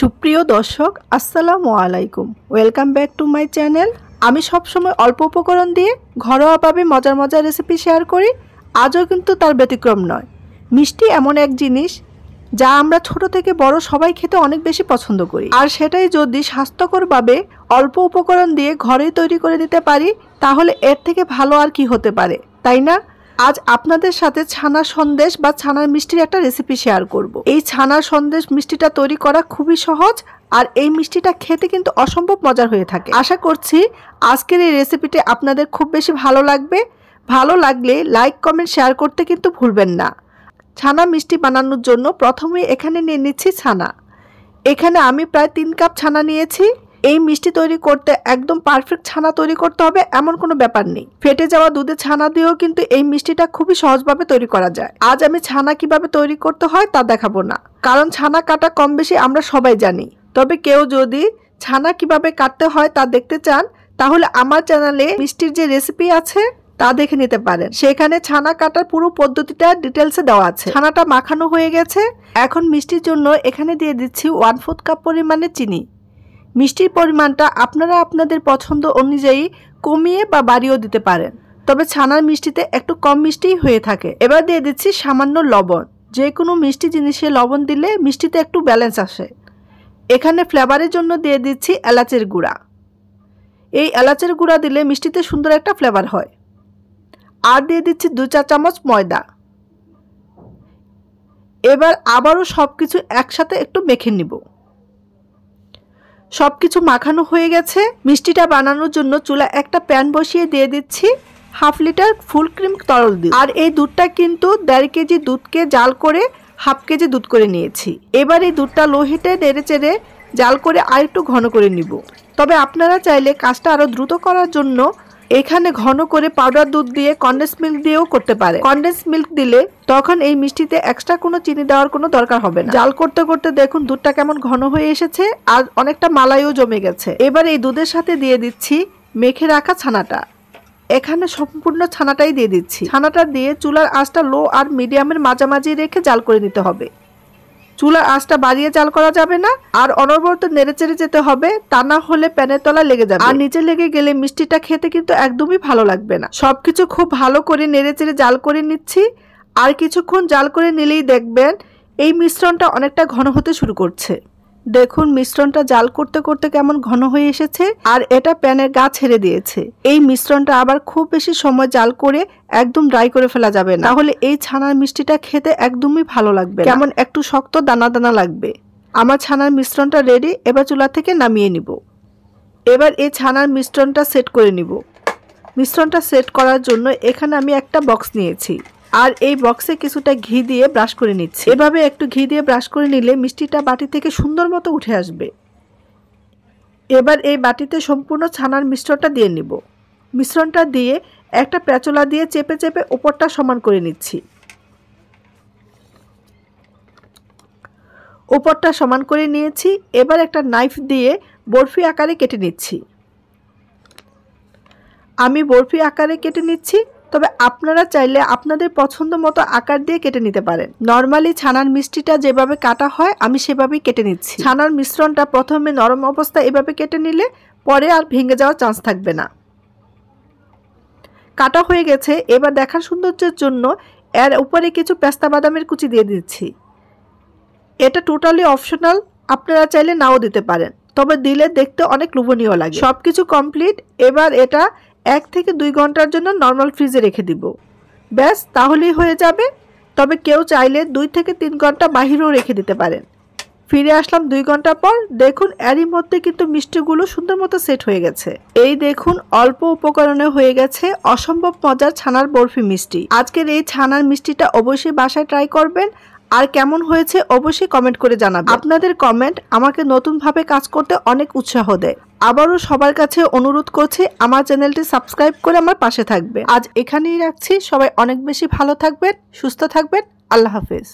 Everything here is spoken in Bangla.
সুপ্রিয় দর্শক আসসালামু আলাইকুম, welcome back to my channel. আমি সবসময় অল্প উপকরণ দিয়ে ঘরোয়াভাবে মজার মজার রেসিপি শেয়ার করি। আজও কিন্তু তার ব্যতিক্রম নয়। মিষ্টি এমন এক জিনিস যা আমরা ছোট থেকে বড় সবাই খেতে অনেক বেশি পছন্দ করি, আর সেটাই যদি স্বাস্থ্যকরভাবে অল্প উপকরণ দিয়ে ঘরেই তৈরি করে দিতে পারি তাহলে এর থেকে ভালো আর কি হতে পারে, তাই না? আজ আপনাদের সাথে ছানার সন্দেশ বা ছানার মিষ্টির একটা রেসিপি শেয়ার করব। এই ছানার সন্দেশ মিষ্টিটা তৈরি করা খুবই সহজ, আর এই মিষ্টিটা খেতে কিন্তু অসম্ভব মজার হয়ে থাকে। আশা করছি আজকের এই রেসিপিটি আপনাদের খুব বেশি ভালো লাগবে। ভালো লাগলে লাইক কমেন্ট শেয়ার করতে কিন্তু ভুলবেন না। ছানা মিষ্টি বানানোর জন্য প্রথমে এখানে নিয়ে নিচ্ছি ছানা। এখানে আমি প্রায় 3 কাপ ছানা নিয়েছি। এই মিষ্টি তৈরি করতে একদম পারফেক্ট ছানা তৈরি করতে হবে এমন কোনো ব্যাপার নেই। ফেটে যাওয়া দুধে ছানা দিয়েও কিন্তু এই মিষ্টিটা খুবই সহজভাবে তৈরি করা যায়। আজ আমি ছানা কিভাবে তৈরি করতে হয় তা দেখাবো না, কারণ ছানা কাটা কম বেশি আমরা সবাই জানি। তবে কেউ যদি ছানা কিভাবে কাটতে হয় তা দেখতে চান তাহলে আমার চ্যানেলে মিষ্টির যে রেসিপি আছে তা দেখে নিতে পারেন। সেখানে ছানা কাটার পুরো পদ্ধতিটা ডিটেলসে দেওয়া আছে। ছানাটা মাখানো হয়ে গেছে। এখন মিষ্টির জন্য এখানে দিয়ে দিচ্ছি 1/4 কাপ পরিমাণে চিনি। মিষ্টির পরিমাণটা আপনারা আপনাদের পছন্দ অনুযায়ী কমিয়ে বা বাড়িয়েও দিতে পারেন, তবে ছানার মিষ্টিতে একটু কম মিষ্টিই হয়ে থাকে। এবার দিয়ে দিচ্ছি সামান্য লবণ। যে কোনো মিষ্টি জিনিসে লবণ দিলে মিষ্টিতে একটু ব্যালেন্স আসে। এখানে ফ্লেভারের জন্য দিয়ে দিচ্ছি এলাচের গুঁড়া। এই এলাচের গুঁড়া দিলে মিষ্টিতে সুন্দর একটা ফ্লেভার হয়। আর দিয়ে দিচ্ছি 2 চা চামচ ময়দা। এবার আবারও সবকিছু একসাথে একটু মেখে নিব। সবকিছু মাখানো হয়ে গেছে। মিষ্টিটা বানানোর জন্য চুলা একটা প্যান বসিয়ে দিয়ে দিচ্ছি 1/2 লিটার ফুল ক্রিম তরল দুধ। আর এই দুধটা কিন্তু 1.5 কেজি দুধকে জাল করে 1/2 কেজি দুধ করে নিয়েছি। এবার এই দুধটা লো হিটে নেড়ে চেড়ে জাল করে আর একটু ঘন করে নিব। তবে আপনারা চাইলে কাজটা আরো দ্রুত করার জন্য এখানে ঘন করে পাউডার দুধ দিয়ে কনডেন্স মিল্ক দিয়েও করতে পারে। কনডেন্স মিল্ক দিলে তখন এই মিষ্টিতে এক্সট্রা কোনো চিনি দেওয়ার কোনো দরকার হবে না। জাল করতে করতে দেখুন দুধটা কেমন ঘন হয়ে এসেছে, আর অনেকটা মালাইও জমে গেছে। এবার এই দুধের সাথে দিয়ে দিচ্ছি মেখে রাখা ছানাটা। এখানে সম্পূর্ণ ছানাটাই দিয়ে দিচ্ছি। ছানাটা দিয়ে চুলার আঁচটা লো আর মিডিয়ামের মাঝামাঝি রেখে জাল করে নিতে হবে। চুলার আঁচটা বাড়িয়ে জাল করা যাবে না, আর অনবরত নেড়েচেড়ে যেতে হবে, তা না হলে প্যানের তলায় লেগে যাবে। আর নিচে লেগে গেলে মিষ্টিটা খেতে কিন্তু একদমই ভালো লাগবে না। সবকিছু খুব ভালো করে নেড়েচেড়ে জাল করে নিচ্ছি। আর কিছুক্ষণ জাল করে নিলেই দেখবেন এই মিশ্রণটা অনেকটা ঘন হতে শুরু করছে। দেখুন মিশ্রণটা জাল করতে করতে কেমন ঘন হয়ে এসেছে, আর এটা প্যানের গা ছেড়ে দিয়েছে। এই মিশ্রণটা আবার খুব বেশি সময় জাল করে একদম ড্রাই করে ফেলা যাবে না, তাহলে এই ছানার মিষ্টিটা খেতে একদমই ভালো লাগবে না, কেমন একটু শক্ত দানা দানা লাগবে। আমার ছানার মিশ্রণটা রেডি। এবার চুলা থেকে নামিয়ে নিব। এবার এই ছানার মিশ্রণটা সেট করে নিব। মিশ্রণটা সেট করার জন্য এখানে আমি একটা বক্স নিয়েছি, আর এই বক্সে কিছুটা ঘি দিয়ে ব্রাশ করে নিচ্ছি। এভাবে একটু ঘি দিয়ে ব্রাশ করে নিলে মিষ্টিটা বাটি থেকে সুন্দর মতো উঠে আসবে। এবার এই বাটিতে সম্পূর্ণ ছানার মিশ্রণটা দিয়ে নিব। মিশ্রণটা দিয়ে একটা প্যাচুলা দিয়ে চেপে চেপে উপরটা সমান করে নিচ্ছি। উপরটা সমান করে নিয়েছি। এবার একটা নাইফ দিয়ে বরফি আকারে কেটে নিচ্ছি। আমি বরফি আকারে কেটে নিচ্ছি, তবে আপনারা চাইলে আপনাদের পছন্দ মতো আকার দিয়ে কেটে নিতে পারেন। নরমালি ছানার মিষ্টিটা যেভাবে কাটা হয় আমি সেভাবেই কেটে নিচ্ছি। ছানার মিশ্রণটা প্রথমে নরম অবস্থায় এভাবে কেটে নিলে পরে আর ভেঙে যাওয়ার চান্স থাকবে না। কাটা হয়ে গেছে। এবার দেখার সৌন্দর্যের জন্য এর উপরে কিছু পেস্তা বাদামের কুচি দিয়ে দিচ্ছি। এটা টোটালি অপশনাল, আপনারা চাইলে নাও দিতে পারেন, তবে দিলে দেখতে অনেক লোভনীয় লাগে। সবকিছু কমপ্লিট। এবার এটা 1 থেকে 2 ঘন্টার জন্য নর্মাল ফ্রিজে রেখে দিব। ব্যাস, তাহলেই হয়ে যাবে। তবে কেউ চাইলে 2 থেকে 3 ঘন্টা বাহিরেও রেখে দিতে পারেন। ফিরে আসলাম 2 ঘন্টা পর। দেখুন এরই মধ্যে কিন্তু মিষ্টিগুলো সুন্দর মতো সেট হয়ে গেছে। এই দেখুন অল্প উপকরণে হয়ে গেছে অসম্ভব মজার ছানার বরফি মিষ্টি। আজকের এই ছানার মিষ্টিটা অবশ্যই বাসায় ট্রাই করবেন, আর কেমন হয়েছে অবশ্যই কমেন্ট করে জানাবেন। আপনাদের কমেন্ট আমাকে নতুনভাবে কাজ করতে অনেক উৎসাহ দেয়। আবারও সবার কাছে অনুরোধ করছি আমার চ্যানেলটি সাবস্ক্রাইব করে আমার পাশে থাকবে। আজ এখানেই রাখছি। সবাই অনেক বেশি ভালো থাকবেন, সুস্থ থাকবেন। আল্লাহ হাফেজ।